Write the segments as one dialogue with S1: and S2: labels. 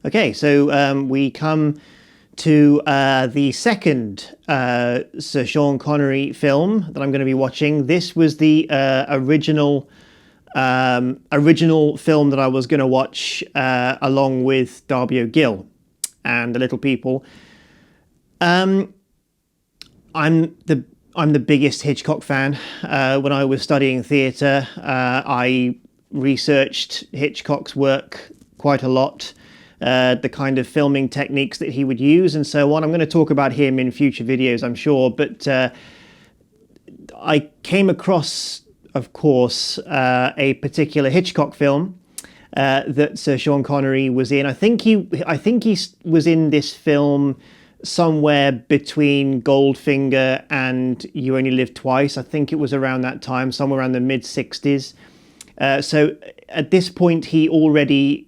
S1: Okay, so we come to the second Sir Sean Connery film that I'm going to be watching. This was the original film that I was going to watch along with Darby O'Gill and The Little People. I'm the biggest Hitchcock fan. When I was studying theatre, I researched Hitchcock's work quite a lot. The kind of filming techniques that he would use and so on. I'm going to talk about him in future videos, I'm sure, but I came across, of course, a particular Hitchcock film that Sir Sean Connery was in. I think he was in this film somewhere between Goldfinger and You Only Live Twice. I think it was around that time, somewhere around the mid-60s. So at this point, he already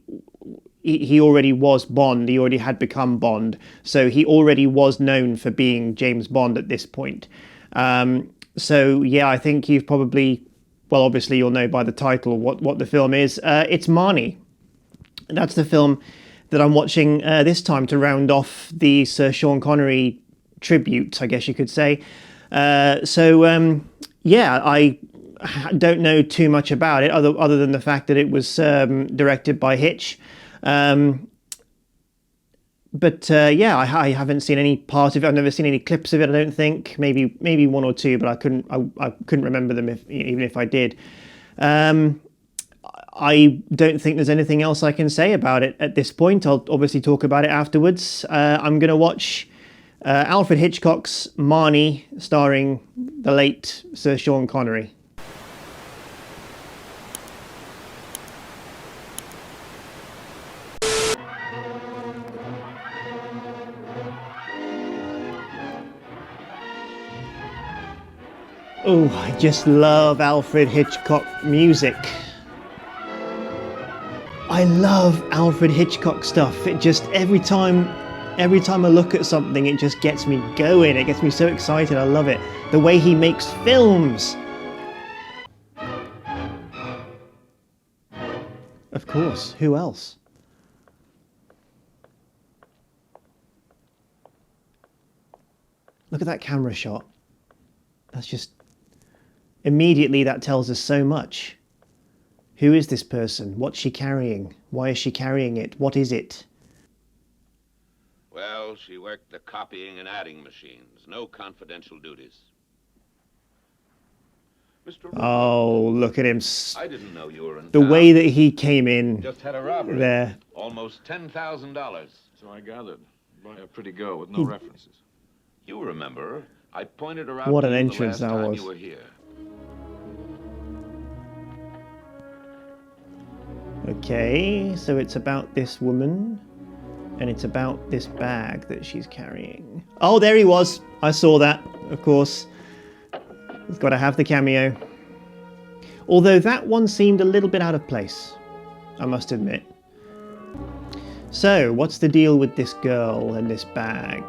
S1: was Bond. He already had become Bond. So he already was known for being James Bond at this point. So yeah, I think you've probably, well, obviously you'll know by the title what the film is. It's Marnie. That's the film that I'm watching this time to round off the Sir Sean Connery tribute, I guess you could say. Yeah, I don't know too much about it other than the fact that it was directed by Hitch. Yeah, I haven't seen any part of it. I've never seen any clips of it. I don't think. Maybe one or two, but I couldn't remember them even if I did. I don't think there's anything else I can say about it at this point. I'll obviously talk about it afterwards. I'm going to watch Alfred Hitchcock's Marnie, starring the late Sir Sean Connery. Oh, I just love Alfred Hitchcock music. I love Alfred Hitchcock stuff. It just, every time I look at something, it just gets me going. It gets me so excited. I love it. The way he makes films. Of course, who else? Look at that camera shot. That's just... Immediately that tells us so much. Who is this person? What's she carrying? Why is she carrying it? What is it?
S2: Well, she worked the copying and adding machines. No confidential duties. Mr.
S3: Oh, look at him.
S2: I didn't know you were in
S3: The
S2: town.
S3: way that he came in.
S2: Just had a robbery.
S3: There.
S2: Almost $10,000.
S4: So I gathered. By a pretty girl with no references.
S2: You remember, I pointed her out
S3: What
S2: to
S3: an
S2: you
S3: entrance
S2: the last
S3: that
S2: time
S3: was.
S2: you were here.
S3: Okay, so it's about this woman, and it's about this bag that she's carrying.
S1: Oh, there he was. I saw that, of course. He's got to have the cameo. Although that one seemed a little bit out of place, I must admit. So, what's the deal with this girl and this bag?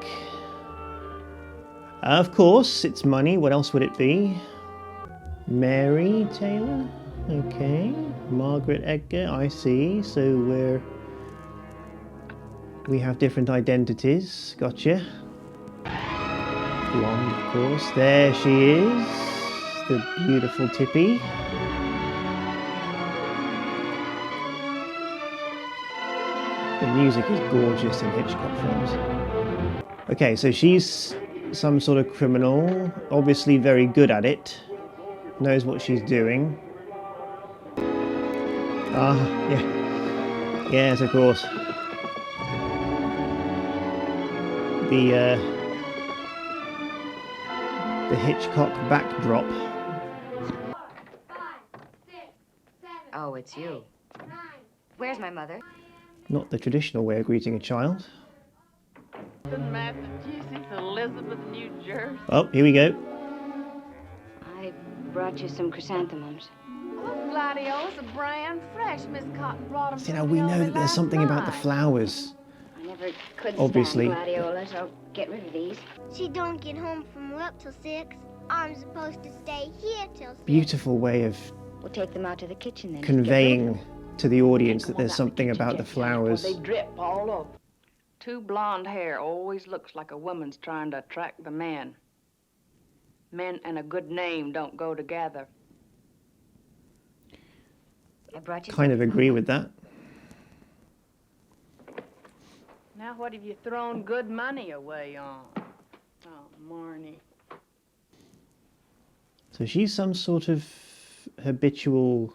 S1: Of course, it's money. What else would it be? Mary Taylor? Okay. Margaret Edgar, I see. So we have different identities. Gotcha. Blonde, of course. There she is. The beautiful Tippi. The music is gorgeous in Hitchcock films. Okay, so she's some sort of criminal. Obviously very good at it. Knows what she's doing. Ah, yeah. Yes, of course. The Hitchcock backdrop.
S5: Oh, it's you. Where's my mother?
S1: Not the traditional way of greeting a child.
S6: Massachusetts, Elizabeth, New Jersey.
S1: Oh, here we go.
S5: I brought you some chrysanthemums.
S6: Oh, gladiolas are brand fresh. Miss Cotton brought them.
S1: See, now we know that there's something about the flowers.
S5: I never could
S1: Obviously.
S5: stand gladiolas. I'll get rid of these.
S7: She don't get home from work till 6. I'm supposed to stay here till 6.
S1: Beautiful way of
S5: We'll take them out to the kitchen then.
S1: conveying to the audience that there's something about the flowers.
S6: They drip all over. Two blonde hair always looks like a woman's trying to attract the man. Men and a good name don't go together.
S5: I brought you
S1: Kind of
S5: something,
S1: agree
S5: Mama.
S1: with that.
S6: Now what have you thrown good money away on? Oh, Marnie.
S1: So she's some sort of habitual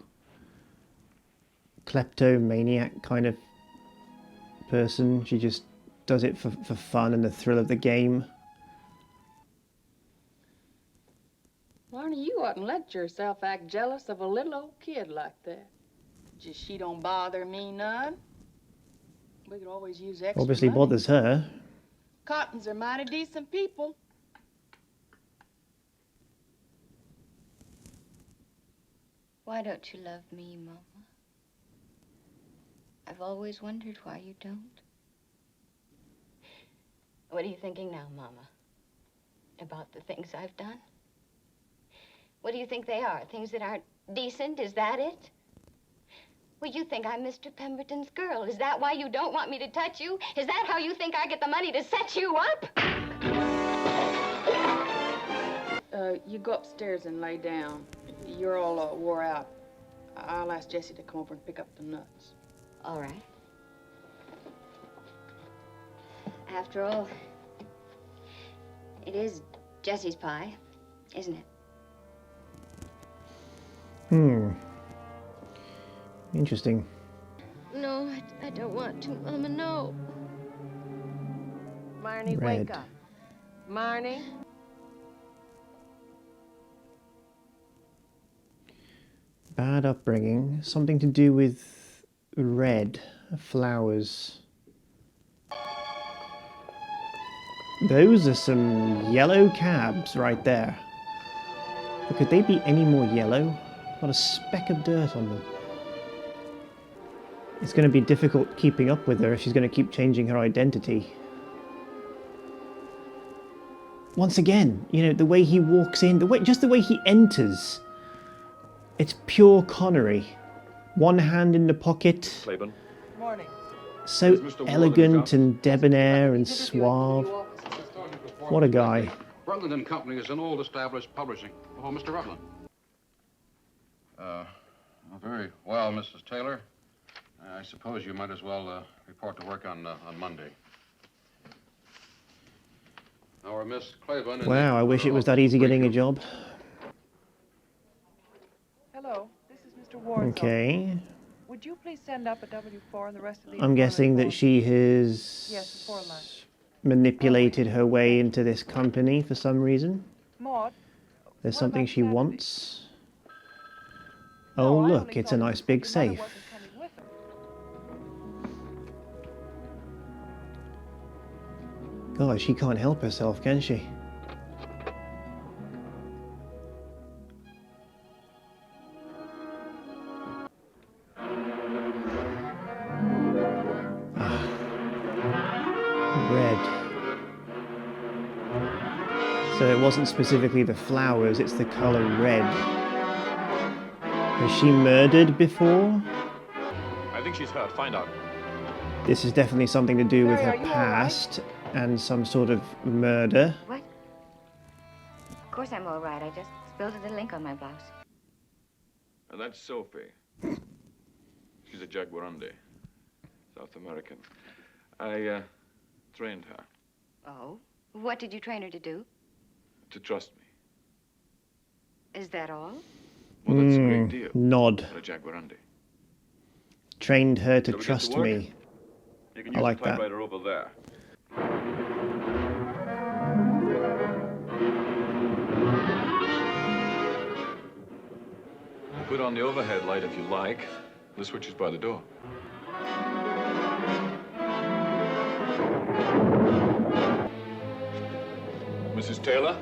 S1: kleptomaniac kind of person. She just does it for fun and the thrill of the game.
S6: Marnie, you oughtn't let yourself act jealous of a little old kid like that. Just she don't bother me none. We could always use extra
S1: Obviously
S6: money.
S1: bothers her.
S6: Cottons are mighty decent people.
S5: Why don't you love me, Mama? I've always wondered why you don't. What are you thinking now, Mama? About the things I've done? What do you think they are? Things that aren't decent? Is that it? Well, you think I'm Mr. Pemberton's girl. Is that why you don't want me to touch you? Is that how you think I get the money to set you up?
S6: You go upstairs and lay down. You're all wore out. I'll ask Jessie to come over and pick up the nuts.
S5: All right. After all, it is Jessie's pie, isn't it?
S1: Interesting.
S7: No, I don't want to, Mama, no.
S6: Marnie,
S1: Red.
S6: wake up. Marnie?
S1: Bad upbringing. Something to do with red flowers. Those are some yellow cabs right there. But could they be any more yellow? Not a speck of dirt on them. It's going to be difficult keeping up with her if she's going to keep changing her identity. Once again, you know, the way he walks in, just the way he enters. It's pure Connery. One hand in the pocket.
S4: Claiborne.
S6: Morning.
S1: So
S4: Is Mr. Ward
S1: elegant
S4: in
S1: and debonair and suave. What a guy.
S8: Rutland and Company is an old established publishing. Oh, Mr. Rutland. Very well, Mrs. Taylor. I suppose you might as well report to work on Monday. Our Miss Claiborne.
S1: Wow, I wish it was that easy getting a job.
S9: Hello, this is Mr. Ward's
S1: Okay.
S9: office. Would you please send up a W4 and the rest of the...
S1: I'm guessing that
S9: employment
S1: she has
S9: Yes, before lunch.
S1: manipulated her way into this company for some reason.
S9: Maud,
S1: There's
S9: what
S1: something
S9: about
S1: she
S9: Saturday?
S1: wants.
S9: No,
S1: Oh,
S9: I
S1: look,
S9: only
S1: it's a
S9: thought
S1: nice
S9: your
S1: big
S9: mother
S1: safe.
S9: wasn't coming with her.
S1: God, she can't help herself, can she? Red. So it wasn't specifically the flowers, it's the color red. Has she murdered before?
S4: I think she's hurt. Find out.
S1: This is definitely something to do with
S9: Mary,
S1: her
S9: are you all right?
S1: past and some sort of murder.
S5: What? Of course I'm all right. I just spilled a little ink on my blouse.
S4: And that's Sophie. She's a Jaguarande, South American. I trained her
S5: Oh? What did you train her to do?
S4: to trust me.
S5: Is that all?
S4: Well, that's a great deal
S1: Nod.
S4: for a Jaguarande.
S1: Trained her to
S4: Shall we get
S1: trust
S4: to work?
S1: me.
S4: You can
S1: I
S4: use
S1: like
S4: the
S1: that.
S4: typewriter over there. Put on the overhead light if you like. The switch is by the door. Mrs. Taylor?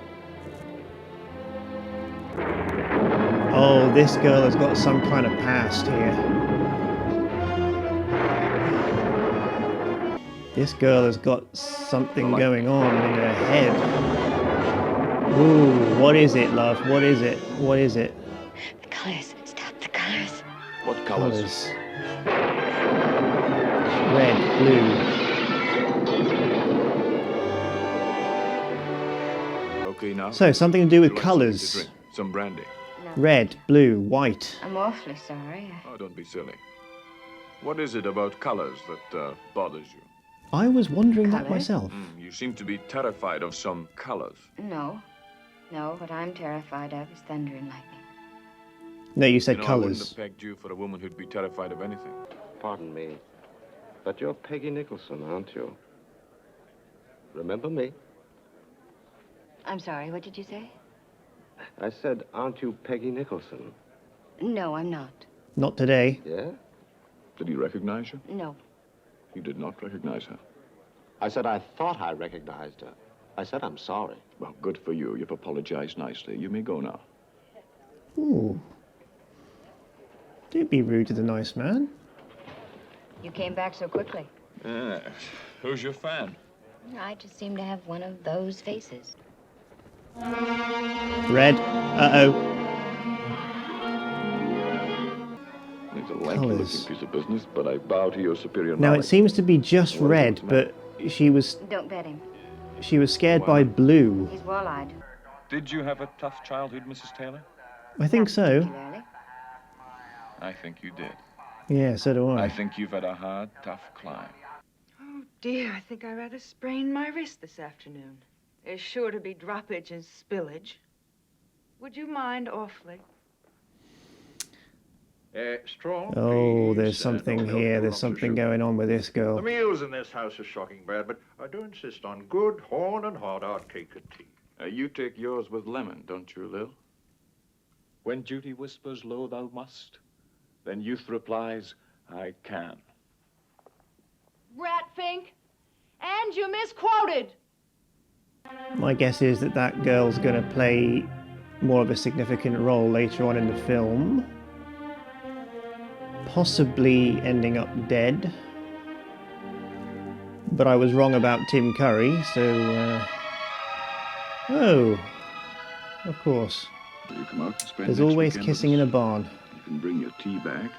S1: Oh, this girl has got some kind of past here. This girl has got something going on in her head. Ooh, what is it, love? What is it? What is it?
S5: The colors. Stop the colors.
S4: What colors?
S1: Colours. Red, blue.
S4: Okay, now.
S1: So, something to do with
S4: Would you like something to
S1: colours.
S4: drink? Some brandy.
S5: No.
S1: Red, blue, white.
S5: I'm awfully sorry.
S4: Oh, don't be silly. What is it about colors that bothers you?
S1: I was wondering that
S5: Colours?
S1: myself.
S4: You seem to be terrified of some colors.
S5: No. No, what I'm terrified of is thunder and lightning.
S1: No, you said
S4: You know, I wouldn't
S1: colours.
S4: have pegged you for a woman who'd be terrified of anything.
S2: Pardon me, but you're Peggy Nicholson, aren't you? Remember me?
S5: I'm sorry, what did you say?
S2: I said, aren't you Peggy Nicholson?
S5: No, I'm not.
S1: Not today.
S2: Yeah?
S4: Did he recognize you?
S5: No.
S4: He did not recognize her.
S2: I said I thought I recognized her. I said I'm sorry.
S4: Well, good for you. You've apologized nicely. You may go now.
S1: Ooh. Don't be rude to the nice man.
S5: You came back so quickly.
S4: Yes. Who's your fan?
S5: I just seem to have one of those faces.
S1: Red. Uh-oh.
S4: It's a lanky
S1: Colours.
S4: looking piece of business, but I bow to your superior
S1: Now, it
S4: knowledge.
S1: seems to be just
S4: What
S1: red,
S4: does it
S1: but she was
S5: Don't bet him.
S1: scared by blue.
S5: He's wall-eyed.
S4: Did you have a tough childhood, Mrs. Taylor?
S1: I think so.
S5: Particularly.
S4: I think you did.
S1: Yeah, so do
S4: I
S1: I.
S4: think you've had a hard, tough climb.
S9: Oh, dear, I think I rather sprained my wrist this afternoon. There's sure to be droppage and spillage. Would you mind awfully?
S10: Strong.
S1: Oh,
S10: please.
S1: there's something
S10: No,
S1: here.
S10: no
S1: There's
S10: lumps of
S1: something
S10: sugar.
S1: going on with this
S10: The
S1: girl.
S10: meals in this house are shocking bad, but I do insist on good horn and hard-out cake and tea.
S4: You take yours with lemon, don't you, Lil? When duty whispers, lo, thou must, then youth replies, I can.
S6: Ratfink! And you misquoted!
S1: My guess is that that girl's going to play more of a significant role later on in the film. Possibly ending up dead. But I was wrong about Tim Curry, so... Oh, of course.
S4: You come out and spend
S1: There's
S4: next
S1: always
S4: weekend
S1: kissing
S4: with
S1: in a
S4: us.
S1: barn.
S4: You can bring your tea bag,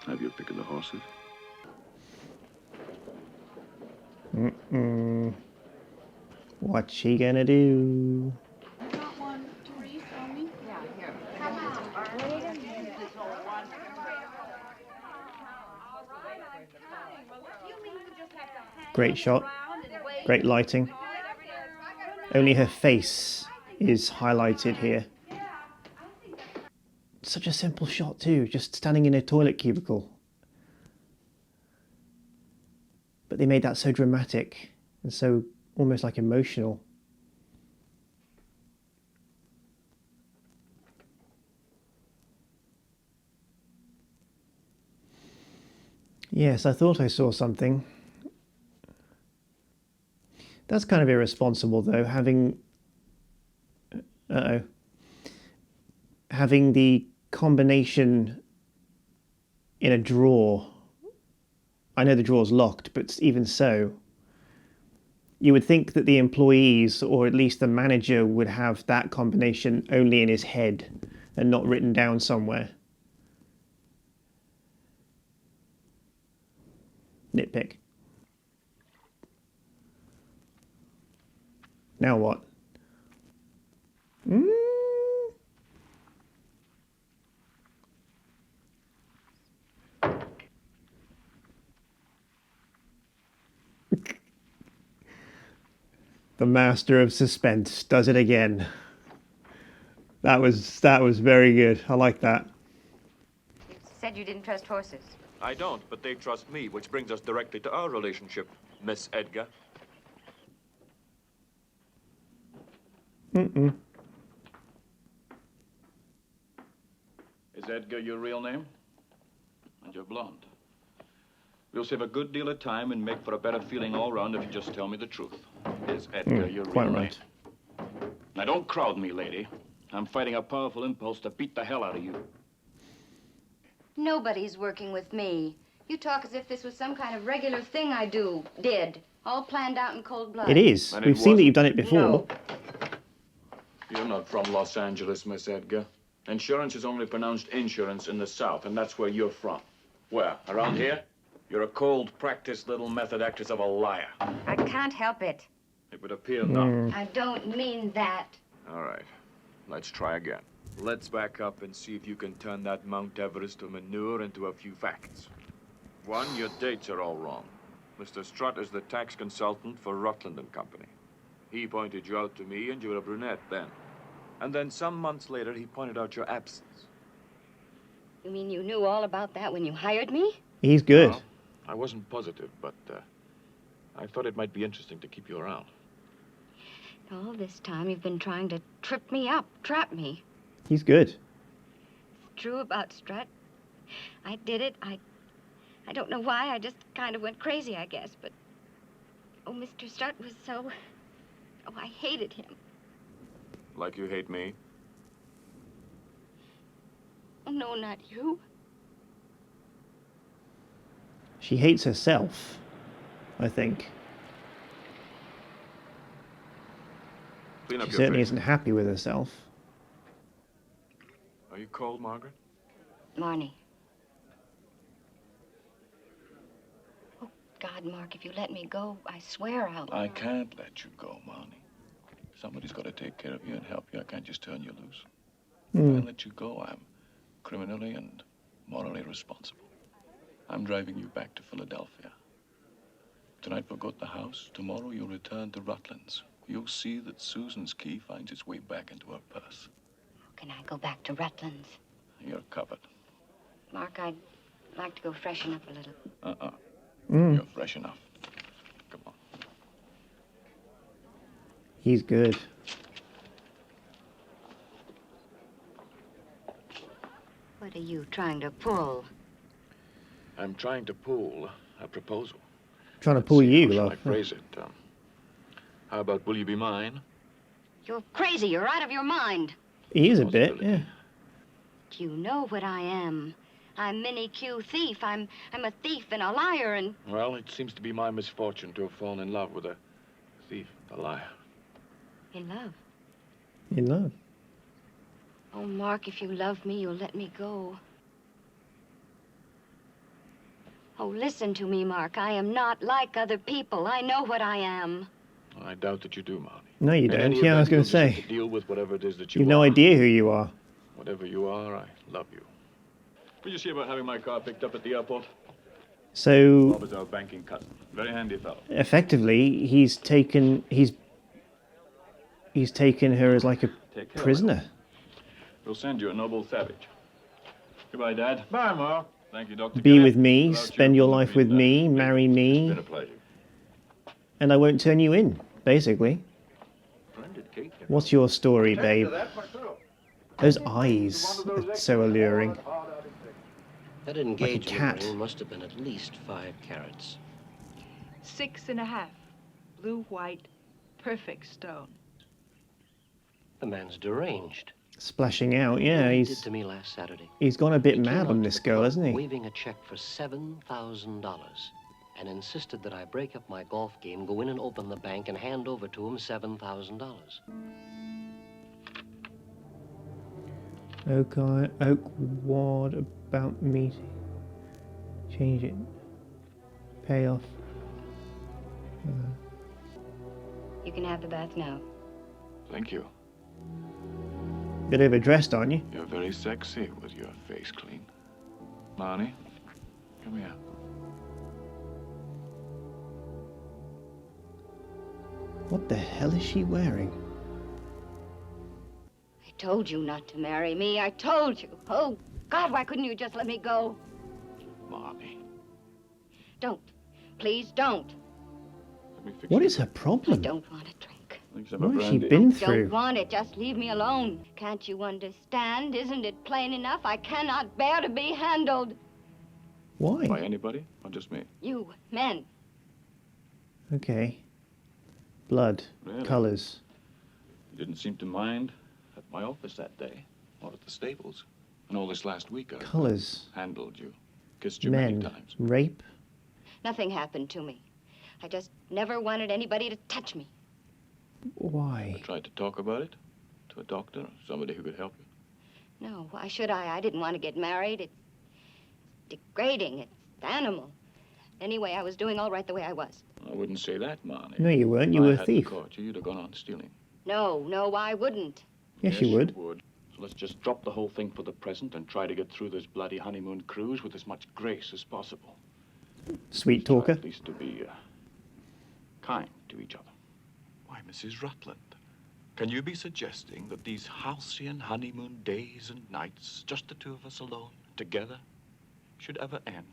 S4: have your pick of the horses.
S1: Mm-mm. What's she gonna do? Great shot. Great lighting. Only her face is highlighted here. Such a simple shot too, just standing in a toilet cubicle. But they made that so dramatic and so almost like emotional. Yes, I thought I saw something. That's kind of irresponsible though, having... Uh-oh. Having the combination in a drawer. I know the drawer's locked, but even so, you would think that the employees, or at least the manager, would have that combination only in his head and not written down somewhere. Nitpick. Now what? The master of suspense does it again. That was very good. I like that.
S5: You said you didn't trust horses.
S4: I don't, but they trust me, which brings us directly to our relationship, Miss Edgar.
S1: Mm-mm.
S4: Is Edgar your real name? And you're blonde. We'll save a good deal of time and make for a better feeling all round if you just tell me the truth. Is Edgar your real
S1: Quite
S4: name?
S1: right.
S4: Now, don't crowd me, lady. I'm fighting a powerful impulse to beat the hell out of you.
S5: Nobody's working with me. You talk as if this was some kind of regular thing I did. All planned out in cold blood.
S1: It is.
S4: And
S1: We've
S4: it
S1: seen that
S4: wasn't.
S1: you've done it before.
S5: No.
S4: You're not from Los Angeles, Miss Edgar. Insurance is only pronounced insurance in the South, and that's where you're from. Where? Around here? You're a cold, practiced little method actress of a liar.
S5: I can't help it.
S4: It would appear not.
S5: I don't mean that.
S4: All right. Let's try again. Let's back up and see if you can turn that Mount Everest of manure into a few facts. One, your dates are all wrong. Mr. Strutt is the tax consultant for Rutland and Company. He pointed you out to me, and you were a brunette then. And then some months later, he pointed out your absence.
S5: You mean you knew all about that when you hired me?
S1: He's good.
S4: Well, I wasn't positive, but I thought it might be interesting to keep you around.
S5: All this time you've been trying to trip me up, trap me.
S1: He's good.
S5: It's true about Strutt. I did it. I don't know why. I just kind of went crazy, I guess. But, oh, Mr. Strutt was so... Oh, I hated him.
S4: Like you hate me?
S5: Oh, no, not you.
S1: She hates herself, I think.
S4: Clean up
S1: She
S4: your
S1: certainly
S4: face.
S1: isn't happy with herself.
S4: Are you cold, Margaret?
S5: Marnie. Oh, God, Mark, if you let me go, I swear I'll...
S4: I can't let you go, Marnie. Somebody's got to take care of you and help you. I can't just turn you loose. If I let you go, I'm criminally and morally responsible. I'm driving you back to Philadelphia. Tonight we'll go to the house. Tomorrow you'll return to Rutland's. You'll see that Susan's key finds its way back into her purse.
S5: Can I go back to Rutland's?
S4: You're covered.
S5: Mark, I'd like to go freshen up a little.
S4: You're fresh enough. Come on.
S1: He's good.
S5: What are you trying to pull?
S4: I'm trying to pull a proposal.
S1: Trying to pull you,
S4: How shall
S1: love.
S4: I phrase it? How about, will you be mine?
S5: You're crazy. You're out of your mind.
S1: He is a bit, yeah.
S5: You know what I am. I'm Minnie Q Thief. I'm a thief and a liar and...
S4: Well, it seems to be my misfortune to have fallen in love with a thief, a liar.
S5: In love.
S1: In love.
S5: Oh, Mark, if you love me, you'll let me go. Oh, listen to me, Mark. I am not like other people. I know what I am.
S4: I doubt that you do, Marnie.
S1: No, you
S4: In
S1: don't.
S4: any
S1: Yeah, I was
S4: event,
S1: going
S4: you'll
S1: to
S4: just have
S1: say.
S4: to deal with whatever it is that you
S1: You've no
S4: are.
S1: idea who you are.
S4: Whatever you are, I love you. Will you see about having my car picked up at the airport?
S1: So,
S4: Bob is our banking cousin. Very handy fellow.
S1: effectively, he's taken her as like a
S4: Take care,
S1: prisoner.
S4: We'll send you a noble savage. Goodbye, Dad.
S10: Bye, Ma.
S4: Thank you, Dr.
S1: Be
S4: Kelly.
S1: with me,
S4: Without
S1: spend
S4: you,
S1: your
S4: it wouldn't
S1: life
S4: have
S1: with
S4: been
S1: me,
S4: that.
S1: marry
S4: It's
S1: me,
S4: been a pleasure.
S1: and I won't turn you in, basically.
S10: Splendid cake.
S1: What's your story,
S10: Tell you
S1: babe?
S10: that myself.
S1: Those eyes are so alluring.
S11: That engagement
S1: cat.
S11: ring must have been at least 5 carats.
S9: 6.5. Blue, white, perfect stone.
S11: The man's deranged.
S1: Splashing out, yeah,
S11: He did
S1: he's
S11: to me last Saturday.
S1: he's gone a bit
S11: He came
S1: mad
S11: out
S1: on
S11: to
S1: this
S11: the
S1: girl,
S11: club
S1: hasn't he?
S11: waving a check for $7,000 and insisted that I break up my golf game, go in and open the bank, and hand over to him $7,000.
S1: Oak, what about me? Change it. Pay off.
S5: You can have the bath now.
S4: Thank you.
S1: Bit overdressed, aren't you?
S4: You're very sexy with your face clean. Marnie, come here.
S1: What the hell is she wearing?
S5: I told you not to marry me. I told you. Oh, God, why couldn't you just let me go?
S4: Marnie.
S5: Don't. Please don't.
S4: Let me fix
S1: What
S4: you.
S1: is her
S5: I
S1: problem?
S5: don't want a drink.
S4: Let's have a
S1: What has she
S4: brandy.
S1: been
S5: Don't
S1: through?
S5: want it. Just leave me alone. Can't you understand? Isn't it plain enough? I cannot bear to be handled.
S4: By
S1: Why?
S4: anybody or just me?
S5: You, men.
S1: Okay. Blood.
S4: Really?
S1: Colours.
S4: You didn't seem to mind at my office that day, or at the stables. And all this last week, I
S1: Colours.
S4: handled you, kissed you many
S1: Men.
S4: times.
S1: Rape.
S5: Nothing happened to me. I just never wanted anybody to touch me.
S1: Why?
S4: I tried to talk about it to a doctor, somebody who could help you.
S5: No, why should I? I didn't want to get married. degrading. It's animal. Anyway, I was doing all right the way I was.
S4: I wouldn't say that, Marnie.
S1: No, you weren't. You were a thief.
S4: If I had caught you, you'd have gone on stealing.
S5: No, I wouldn't.
S1: Yes, you would.
S4: So let's just drop the whole thing for the present and try to get through this bloody honeymoon cruise with as much grace as possible.
S1: Sweet talker.
S4: At least to be kind to each other.
S12: Why, Mrs. Rutland, can you be suggesting that these halcyon honeymoon days and nights, just the two of us alone, together, should ever end?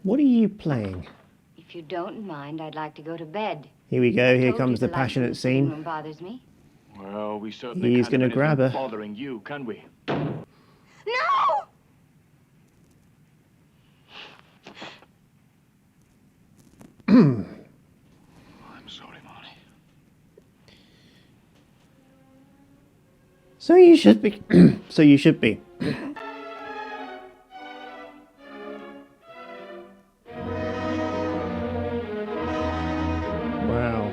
S1: What are you playing?
S5: If you don't mind, I'd like to go to bed.
S1: Here we go. Here
S5: Told
S1: comes
S5: you
S1: the
S5: light in
S1: passionate
S5: the sitting room
S1: scene.
S5: bothers me.
S4: Well, we certainly
S1: He's
S4: can't
S1: gonna
S4: have
S1: grab
S4: anything
S1: her.
S4: bothering you, can we?
S5: No!
S4: I'm sorry, Marnie.
S1: So you should be. So you should be. Wow.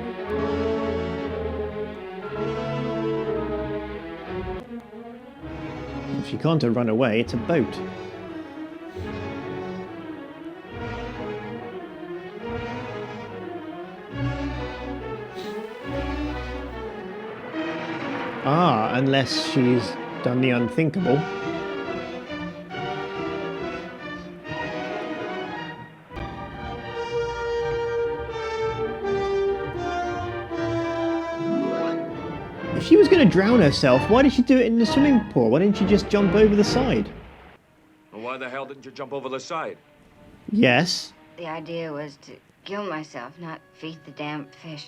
S1: If she can't have run away, it's a boat. Ah, unless she's done the unthinkable. If she was going to drown herself, why did she do it in the swimming pool? Why didn't she just jump over the side?
S12: Well, why the hell didn't you jump over the side?
S1: Yes.
S5: The idea was to kill myself, not feed the damn fish.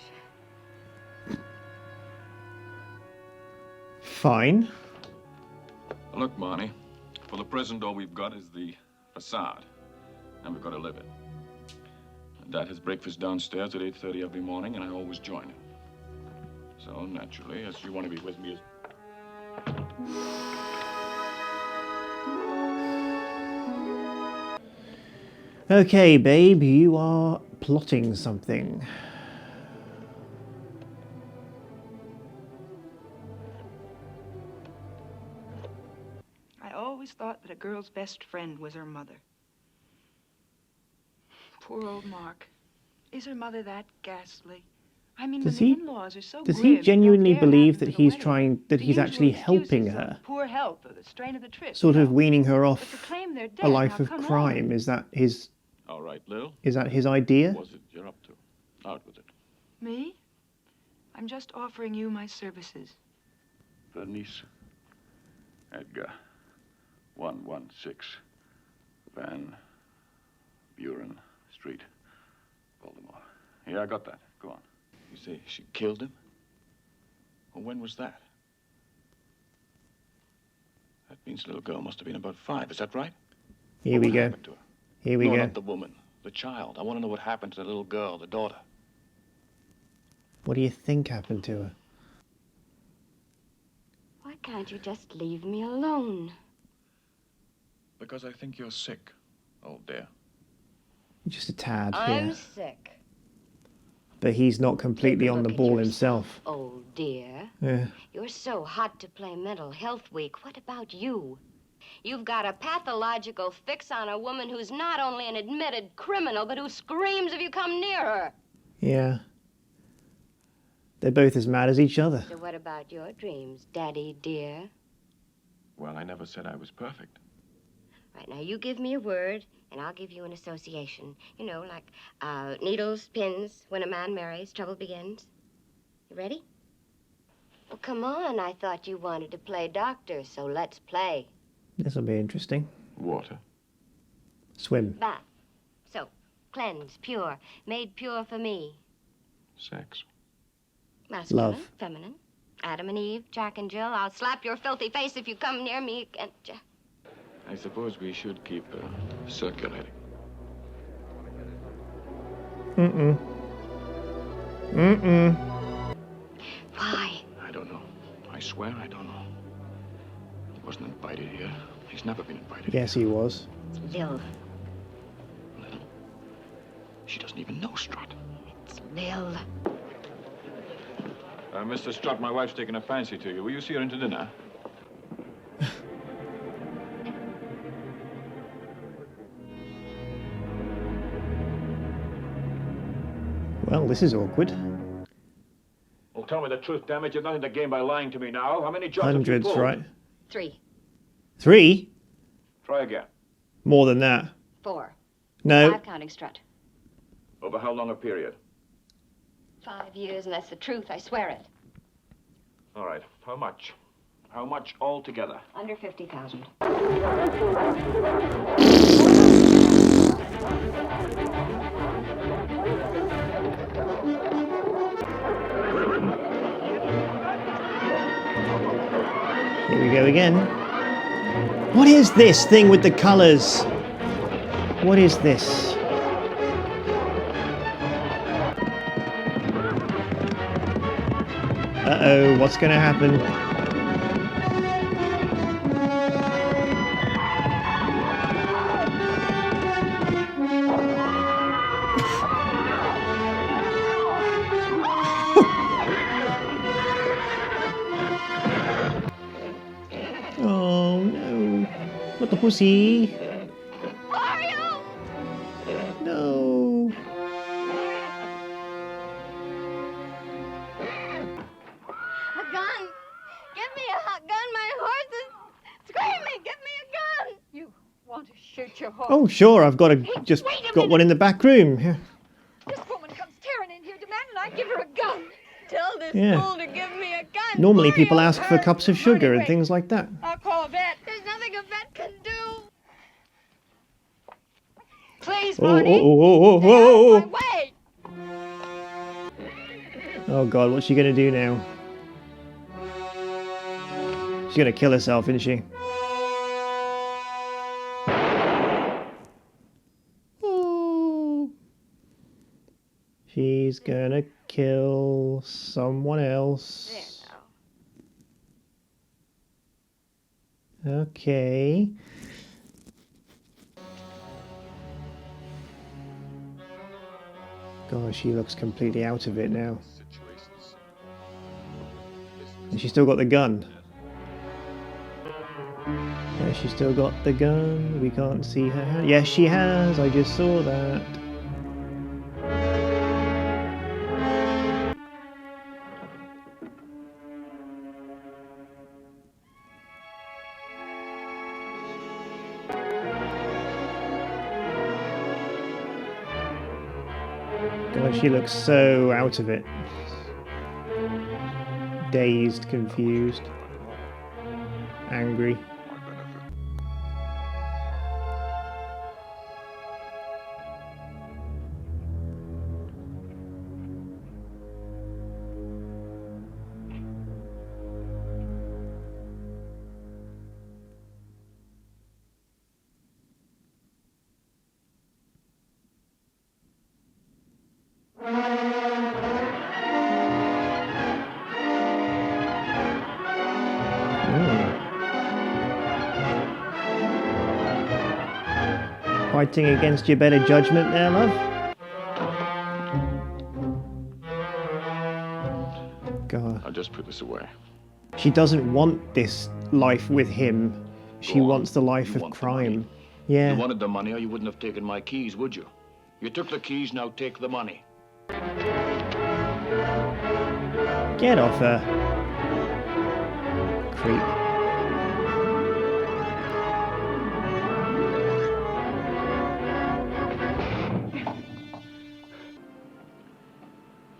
S1: Fine.
S4: Look, Marnie, for the present, all we've got is the facade, and we've got to live it. Dad has breakfast downstairs at 8:30 every morning, and I always join him. So, naturally, as you want to be with me as...
S1: Okay, babe, you are plotting something.
S9: I always thought that a girl's best friend was her mother. Poor old Mark. Is her mother that ghastly? I mean,
S1: Does
S9: when
S1: he-
S9: the in-laws are so
S1: Does
S9: grim,
S1: he
S9: they
S1: genuinely
S9: don't care what
S1: believe
S9: happens
S1: that
S9: at the
S1: he's
S9: wedding.
S1: trying, that
S9: The
S1: he's
S9: usual
S1: actually
S9: excuses
S1: helping
S9: of
S1: her?
S9: Poor health or the strain of the trip.
S1: Sort
S9: you
S1: of
S9: know.
S1: weaning her
S9: But
S1: off
S9: to claim they're
S1: a
S9: dead,
S1: life
S9: now,
S1: of
S9: come
S1: crime.
S9: on.
S1: Is that his?
S4: All right, Lil.
S1: Is that his idea?
S4: What was it you're up to? Out with it.
S9: Me? I'm just offering you my services.
S4: Bernice. Edgar. 116 Van Buren Street, Baltimore. Yeah, I got that. Go on. You say she killed him? Well, when was that? That means the little girl must have been about 5. Is that right?
S1: Here we
S4: What
S1: go.
S4: happened to her?
S1: Here we
S4: No,
S1: go.
S4: not the woman. The child. I want to know what happened to the little girl, the daughter.
S1: What do you think happened to her?
S5: Why can't you just leave me alone?
S4: Because I think you're sick, old dear.
S1: Just a tad,
S5: I'm
S1: yeah.
S5: sick.
S1: But he's not completely on
S5: Look
S1: the
S5: at
S1: ball
S5: yourself,
S1: himself.
S5: Old dear.
S1: Yeah.
S5: You're so hot to play Mental Health Week. What about you? You've got a pathological fix on a woman who's not only an admitted criminal, but who screams if you come near her.
S1: Yeah. They're both as mad as each other.
S5: So what about your dreams, Daddy dear?
S4: Well, I never said I was perfect.
S5: Right, now you give me a word, and I'll give you an association. You know, like needles, pins, when a man marries, trouble begins. You ready? Well, come on. I thought you wanted to play doctor, so let's play.
S1: This'll be interesting.
S4: Water.
S1: Swim.
S5: Bath, soap, cleanse, pure, made pure for me.
S4: Sex.
S5: Masculine,
S1: Love.
S5: feminine, Adam and Eve, Jack and Jill. I'll slap your filthy face if you come near me again.
S4: I suppose we should keep circulating.
S1: Mm-mm. Mm-mm.
S5: Why?
S4: I don't know. I swear I don't know. He wasn't invited here. He's never been invited.
S1: Yes, he was.
S5: Lil.
S4: Lil. She doesn't even know Strut.
S5: It's Lil.
S4: Mr. Strut, my wife's taking a fancy to you. Will you see her into dinner?
S1: Well, this is awkward.
S4: Well, tell me the truth, damn it. You've nothing to gain by lying to me now. How many jobs have you
S1: Hundreds,
S4: pulled?
S1: right?
S5: 3.
S1: 3?
S4: Try again.
S1: More than that.
S5: 4.
S1: No.
S5: 5 counting strut.
S4: Over how long a period?
S5: 5 years, and that's the truth. I swear it.
S4: All right. How much? How much altogether?
S5: Under 50,000.
S1: Here we go again. What is this thing with the colours? What is this? Uh-oh, what's going to happen? Oh no, not the pussy.
S7: Mario!
S1: No.
S7: A gun! Give me a hot gun! My horse is screaming! Give me a gun!
S6: You want to shoot your horse?
S1: Oh sure, I've got just got one in the back room. Yeah.
S6: This woman comes tearing in here demanding I give her a gun.
S7: Tell this
S1: Yeah.
S7: fool to give me a gun!
S1: Normally people ask for cups of sugar and things like that.
S6: I'll call a vet.
S7: There's nothing a vet can do!
S6: Please,
S1: Oh,
S6: Marnie.
S1: oh.
S6: Stay out of my way.
S1: Oh God, what's she gonna do now? She's gonna kill herself, isn't she? Oh. She's gonna kill someone else. Okay. God, she looks completely out of it now. And she's still got the gun. Yeah, she's still got the gun. We can't see her hand. Yes, she has. I just saw that. God, she looks so out of it. Dazed, confused, angry. Fighting against your better judgment there, love? God.
S4: I'll just put this away.
S1: She doesn't want this life with him. She wants the life of crime. Yeah.
S4: You wanted the money or you wouldn't have taken my keys, would you? You took the keys, now take the money.
S1: Get off her. Creep.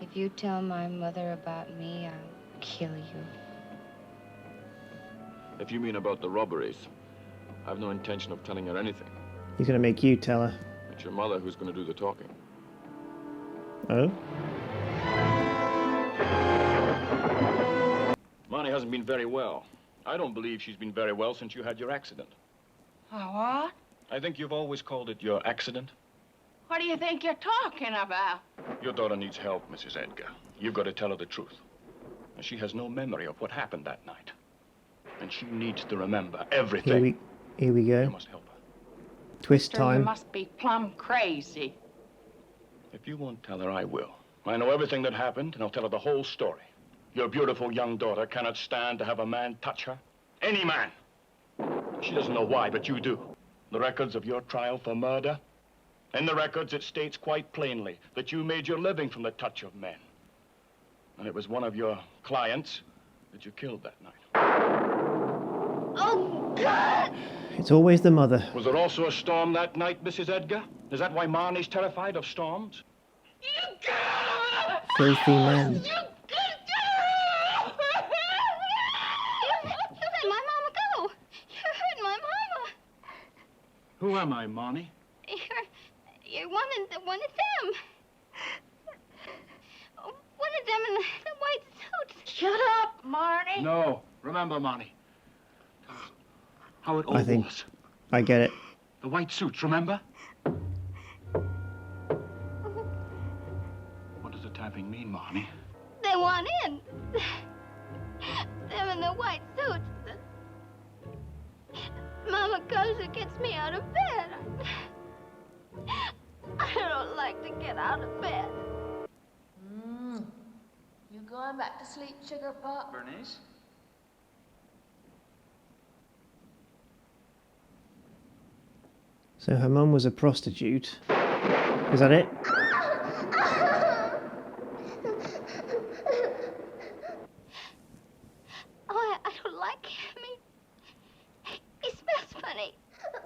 S5: If you tell my mother about me, I'll kill you.
S4: If you mean about the robberies, I've no intention of telling her anything.
S1: He's gonna make you tell her.
S4: It's your mother who's going to do the talking.
S1: Oh?
S4: Marnie hasn't been very well. I don't believe she's been very well since you had your accident.
S6: What?
S4: I think you've always called it your accident.
S6: What do you think you're talking about?
S4: Your daughter needs help, Mrs. Edgar. You've got to tell her the truth. And she has no memory of what happened that night. And she needs to remember everything.
S1: Here we go.
S4: You must help her.
S1: Twist
S6: You
S1: time.
S6: must be plumb crazy.
S4: If you won't tell her, I will. I know everything that happened, and I'll tell her the whole story. Your beautiful young daughter cannot stand to have a man touch her. Any man. She doesn't know why, but you do. The records of your trial for murder, In the records, it states quite plainly that you made your living from the touch of men. And it was one of your clients that you killed that night.
S7: Oh, God!
S1: It's always the mother.
S4: Was there also a storm that night, Mrs. Edgar? Is that why Marnie's terrified of storms?
S7: You girl!
S1: Filthy man.
S7: You good girl! You let my mama go. You hurt my mama.
S4: Who am I, Marnie?
S7: You're one of them. One of them in the white suit.
S6: Shut up, Marnie.
S4: No. Remember, Marnie. How it all
S1: I think
S4: was.
S1: I get it.
S4: The white suits, remember? What does the tapping mean, Marnie?
S7: They want in. Them in the white suits. Mama comes and gets me out of bed. I don't like to get out of bed.
S6: You going back to sleep, Sugar Pop?
S13: Bernice?
S1: So her mum was a prostitute. Is that it?
S7: Oh, I don't like him. He smells funny.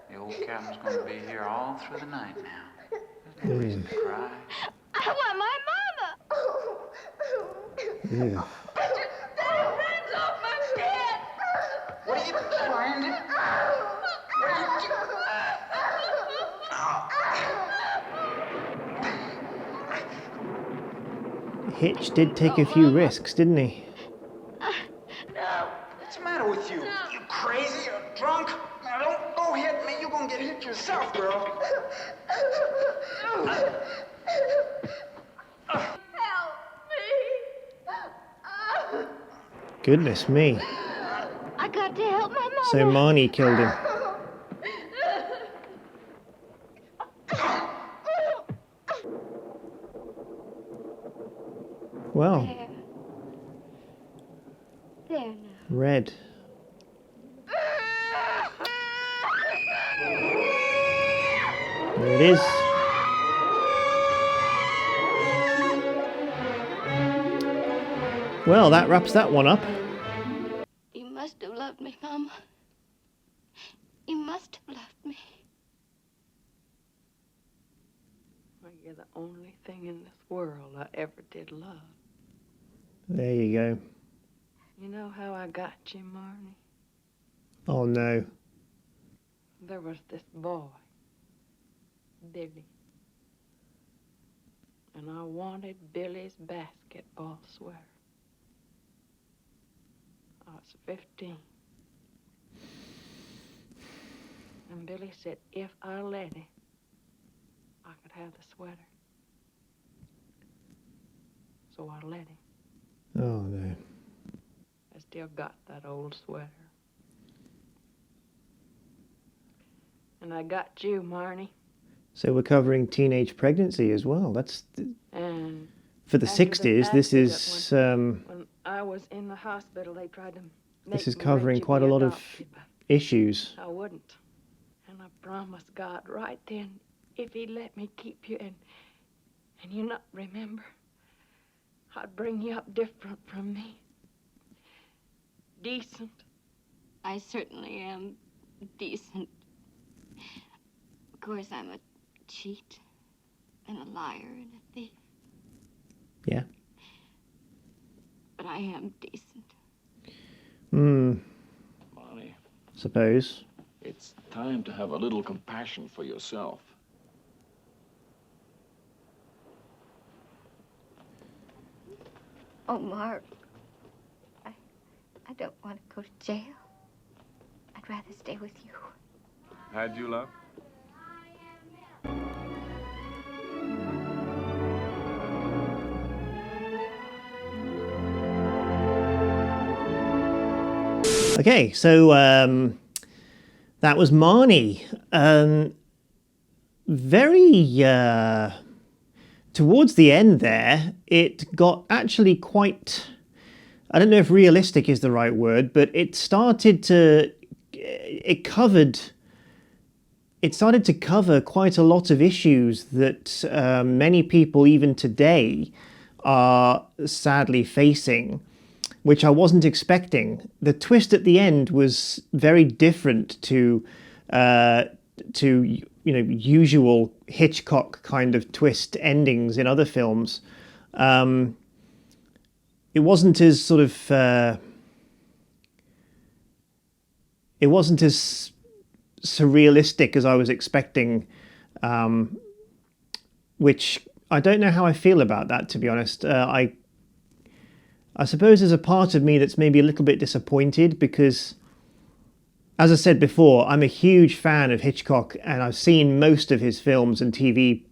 S13: The old cabin's going to be here all through the night now. There's no
S1: Mm.
S13: reason to cry.
S7: I want my mama.
S1: Ew.
S7: Get your damn hands off my bed.
S13: What are you trying to...
S1: Hitch did take a few risks, didn't he?
S7: No.
S13: What's the matter with you? You crazy or drunk? Now don't hit me. You're going to get hit yourself, girl.
S7: Help me.
S1: Goodness me.
S7: I got to help my mama.
S1: So Marnie killed him. Well,
S7: There now.
S1: red. There it is. Well, that wraps that one up.
S7: You must have loved me, Mama. You must have loved me.
S6: Well, you're the only thing in this world I ever did love.
S1: There you go.
S6: You know how I got you, Marnie?
S1: Oh no.
S6: There was this boy, Billy. And I wanted Billy's basketball sweater. I was 15. And Billy said if I let him, I could have the sweater. So I let him.
S1: Oh no.
S6: I still got that old sweater. And I got you, Marnie.
S1: So we're covering teenage pregnancy as well. That's
S6: And
S1: for the
S6: after
S1: 60s. This
S6: accident,
S1: is
S6: when I was in the hospital, they tried to make
S1: this is
S6: me
S1: covering
S6: let you
S1: quite
S6: be
S1: a lot of
S6: adopted, but
S1: issues.
S6: I wouldn't. And I promised God right then, if He'd let me keep you and you not remember, I'd bring you up different from me. Decent.
S5: I certainly am decent. Of course, I'm a cheat and a liar and a thief.
S1: Yeah.
S5: But I am decent.
S4: Marnie,
S1: Suppose.
S4: it's time to have a little compassion for yourself.
S5: Oh, Mark. I don't want to go to jail. I'd rather stay with you.
S2: Had you, love?
S1: Okay, so that was Marnie. Very towards the end there, it got actually quite, I don't know if realistic is the right word, but it started to, it covered it started to cover quite a lot of issues that many people even today are sadly facing, which I wasn't expecting. The twist at the end was very different to usual Hitchcock kind of twist endings in other films. It wasn't as sort of it wasn't as surrealistic as I was expecting, which I don't know how I feel about that, to be honest. I suppose there's a part of me that's maybe a little bit disappointed because, as I said before, I'm a huge fan of Hitchcock and I've seen most of his films and TV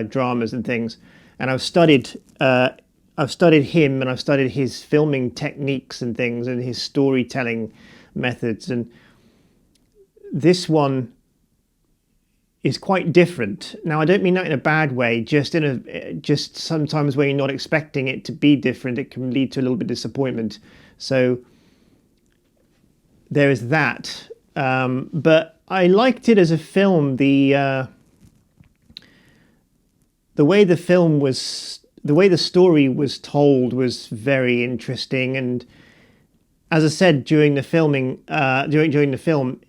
S1: dramas and things, and I've studied him and I've studied his filming techniques and things and his storytelling methods, and this one is quite different. Now, I don't mean that in a bad way, just sometimes when you're not expecting it to be different, it can lead to a little bit of disappointment. So there is that. But I liked it as a film. The way the story was told was very interesting, and as I said during the filming, during the film,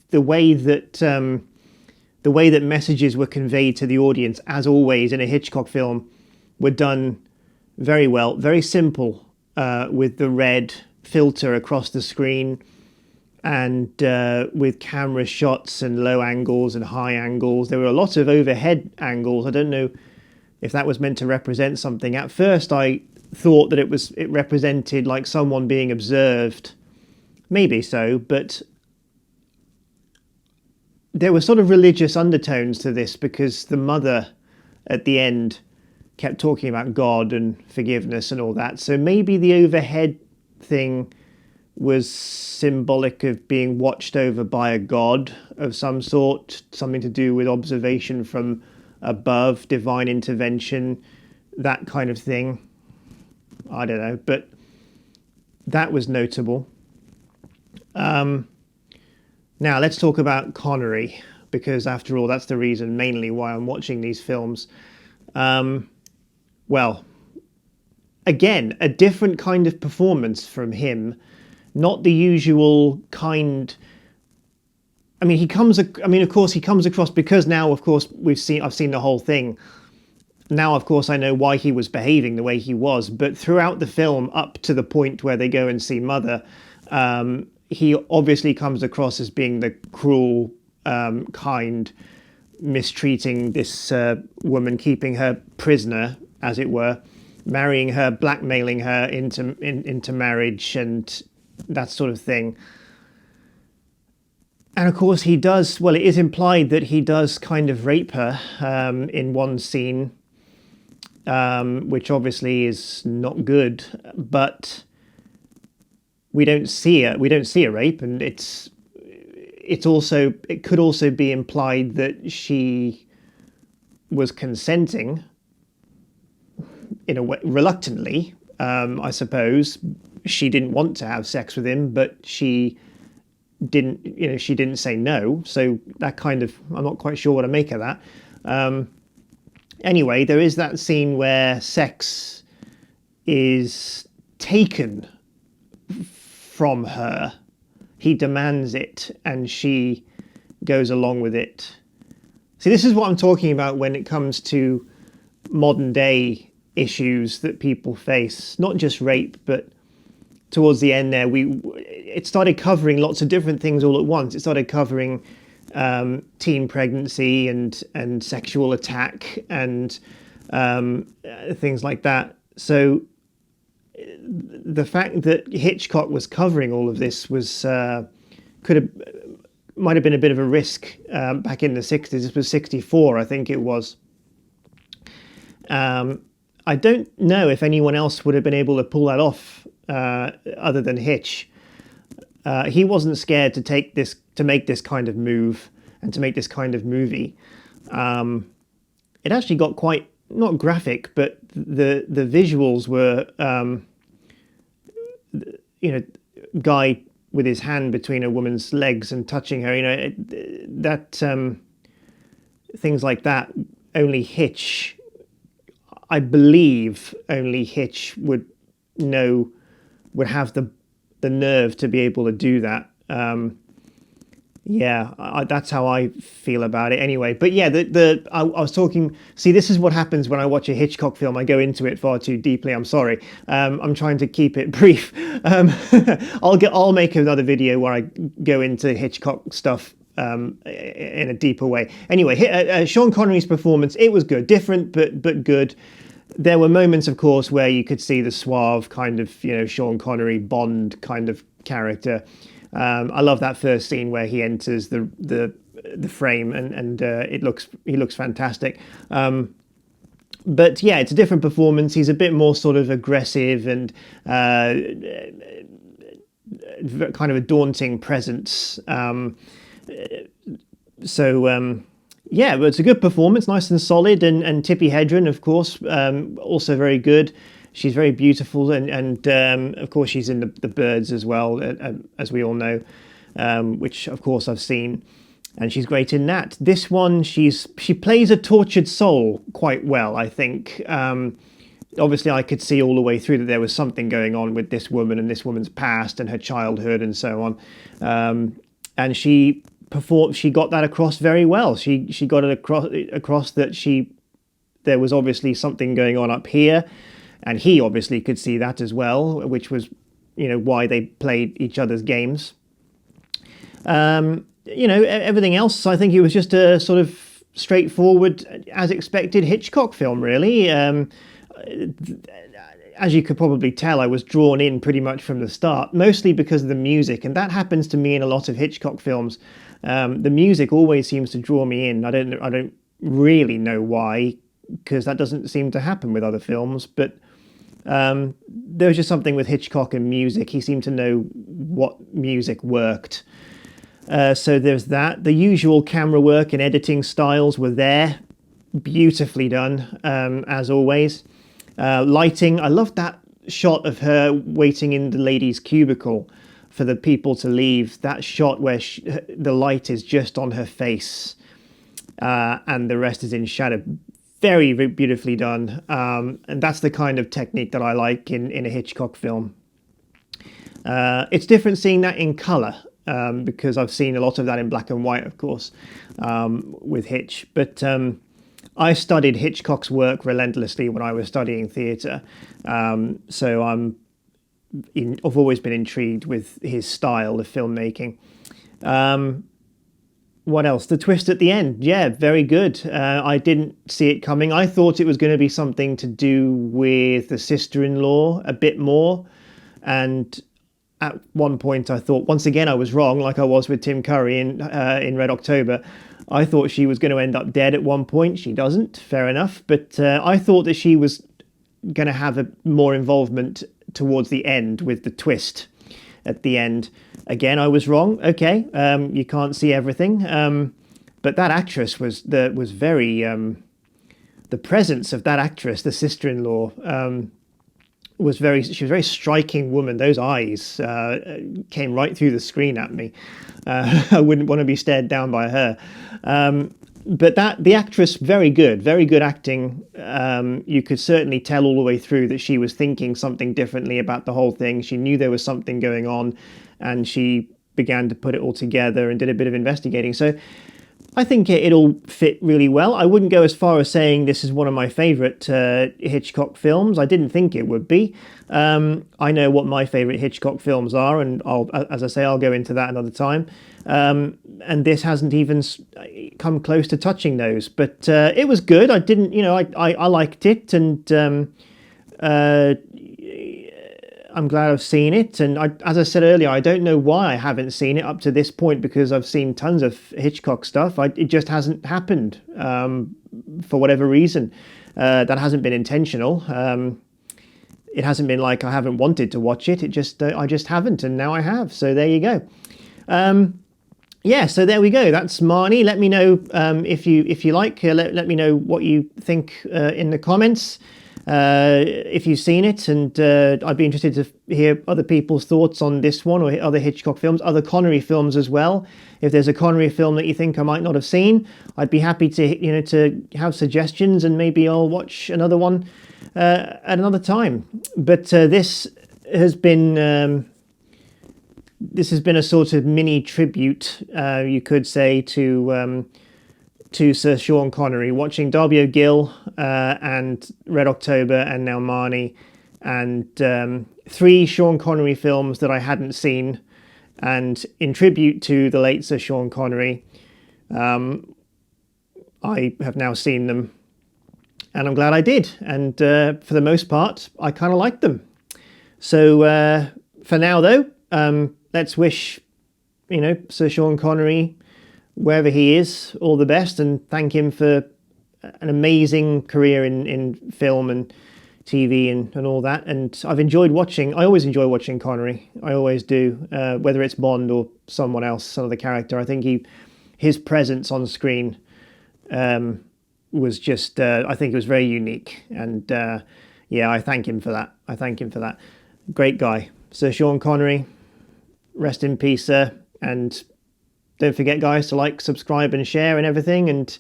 S1: the way that messages were conveyed to the audience, as always in a Hitchcock film, were done very well, very simple, with the red filter across the screen, and with camera shots and low angles and high angles. There were a lot of overhead angles. I don't know if that was meant to represent something. At first I thought that it represented like someone being observed. Maybe so, but there were sort of religious undertones to this because the mother at the end kept talking about God and forgiveness and all that. So maybe the overhead thing was symbolic of being watched over by a god of some sort, something to do with observation from above, divine intervention, that kind of thing. I don't know, but that was notable. Now, let's talk about Connery, because after all, that's the reason mainly why I'm watching these films. Well, again, a different kind of performance from him, not the usual kind. I mean, of course, he comes across, because now, of course, I've seen the whole thing. Now, of course, I know why he was behaving the way he was, but throughout the film, up to the point where they go and see Mother, he obviously comes across as being the cruel, kind, mistreating this woman, keeping her prisoner, as it were, marrying her, blackmailing her into marriage and that sort of thing. And of course he does, well, it is implied that he does kind of rape her in one scene, which obviously is not good, but we don't see a rape, and it could also be implied that she was consenting in a way, reluctantly, I suppose. She didn't want to have sex with him, but she didn't say no. So that kind of, I'm not quite sure what to make of that. Anyway, there is that scene where sex is taken from her. He demands it and she goes along with it. See, this is what I'm talking about when it comes to modern day issues that people face, not just rape, but towards the end there, it started covering lots of different things all at once. It started covering teen pregnancy and sexual attack and things like that. So the fact that Hitchcock was covering all of this was might have been a bit of a risk back in the 60s. This was 64, I think it was. I don't know if anyone else would have been able to pull that off other than Hitch. He wasn't scared to make this kind of move and to make this kind of movie. It actually got quite, not graphic, but the visuals were, guy with his hand between a woman's legs and touching her. Things like that. I believe only Hitch would have the nerve to be able to do that. That's how I feel about it anyway. But yeah, I was talking. See, this is what happens when I watch a Hitchcock film. I go into it far too deeply. I'm sorry. I'm trying to keep it brief. I'll make another video where I go into Hitchcock stuff in a deeper way. Anyway, Sean Connery's performance, it was good, different but good. There were moments, of course, where you could see the suave kind of Sean Connery Bond kind of character. I love that first scene where he enters the frame and he looks fantastic. But yeah, it's a different performance. He's a bit more sort of aggressive and kind of a daunting presence. Yeah, but it's a good performance, nice and solid. And Tippi Hedren, of course, also very good. She's very beautiful, and of course she's in the Birds as well, as we all know, which of course I've seen, and she's great in that. This one, she plays a tortured soul quite well, I think. Obviously, I could see all the way through that there was something going on with this woman and this woman's past and her childhood and so on, and she got that across very well. She got it across that there was obviously something going on up here. And he obviously could see that as well, which was, why they played each other's games. Everything else, I think it was just a sort of straightforward, as expected Hitchcock film, really. As you could probably tell, I was drawn in pretty much from the start, mostly because of the music. And that happens to me in a lot of Hitchcock films. The music always seems to draw me in. I don't really know why, because that doesn't seem to happen with other films, but there was just something with Hitchcock and music. He seemed to know what music worked. So there's that. The usual camera work and editing styles were there. Beautifully done, as always. Lighting, I loved that shot of her waiting in the ladies' cubicle for the people to leave. That shot where the light is just on her face and the rest is in shadow. Very, very beautifully done, and that's the kind of technique that I like in a Hitchcock film. It's different seeing that in colour, because I've seen a lot of that in black and white, of course, with Hitch. But I studied Hitchcock's work relentlessly when I was studying theatre, so I've always been intrigued with his style of filmmaking. What else? The twist at the end. Yeah, very good. I didn't see it coming. I thought it was going to be something to do with the sister-in-law a bit more. And at one point I thought, once again, I was wrong, like I was with Tim Curry in Red October. I thought she was going to end up dead at one point. She doesn't. Fair enough. But I thought that she was going to have a more involvement towards the end with the twist at the end. Again, I was wrong. Okay, you can't see everything, but that actress was very. The presence of that actress, the sister-in-law, she was a very striking woman. Those eyes came right through the screen at me. I wouldn't want to be stared down by her. But the actress, very good acting. You could certainly tell all the way through that she was thinking something differently about the whole thing. She knew there was something going on, and she began to put it all together and did a bit of investigating. So I think it all fit really well. I wouldn't go as far as saying this is one of my favourite Hitchcock films. I didn't think it would be. I know what my favourite Hitchcock films are, and I'll go into that another time. And this hasn't even come close to touching those. But it was good. I didn't, I liked it, and I'm glad I've seen it. And as I said earlier, I don't know why I haven't seen it up to this point, because I've seen tons of Hitchcock stuff. It just hasn't happened for whatever reason. That hasn't been intentional. It hasn't been like I haven't wanted to watch it. I just haven't, and now I have. So there you go. So there we go. That's Marnie. Let me know if you like. Let me know what you think in the comments. if you've seen it, and I'd be interested to hear other people's thoughts on this one or other Hitchcock films, other Connery films as well. If there's a Connery film that you think I might not have seen, I'd be happy to to have suggestions, and maybe I'll watch another one at another time. But this has been a sort of mini tribute, you could say, to Sir Sean Connery, watching Darby O'Gill and Red October and now Marnie, and 3 Sean Connery films that I hadn't seen, and in tribute to the late Sir Sean Connery, I have now seen them, and I'm glad I did, and for the most part I kind of liked them. So for now though, let's wish Sir Sean Connery, wherever he is, all the best, and thank him for an amazing career in film and TV and all that. And I always enjoy watching Connery. I always do, whether it's Bond or someone else, some other character. I think his presence on screen was just, I think it was very unique. And I thank him for that. Great guy. Sir Sean Connery, rest in peace, sir. And don't forget, guys, to like, subscribe, and share and everything. And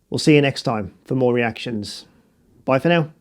S1: we'll see you next time for more reactions. Bye for now.